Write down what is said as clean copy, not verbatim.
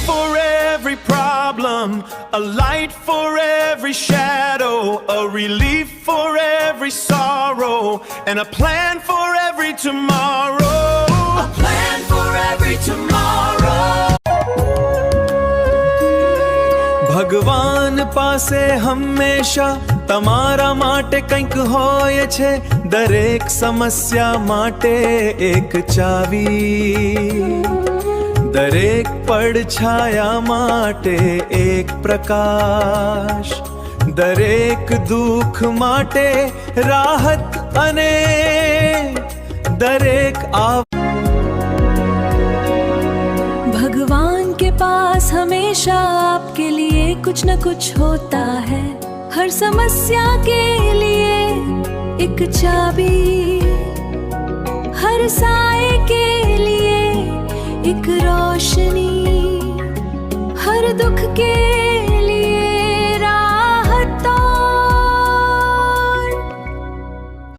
for every problem, a light for every shadow, a relief for every sorrow, and a plan for every tomorrow. A plan for every tomorrow. ભગવાન પાસે હંમેશા તમારા માટે કંઈક હોય છે, દરેક સમસ્યા માટે એક ચાવી, દરેક પડછાયા માટે એક પ્રકાશ, દરેક દુઃખ માટે રાહત અને દરેક भगवान के पास हमेशा आपके लिए कुछ न कुछ होता है, हर समस्या के लिए एक चाबी, हर साए के लिए एक रोशनी, हर दुख के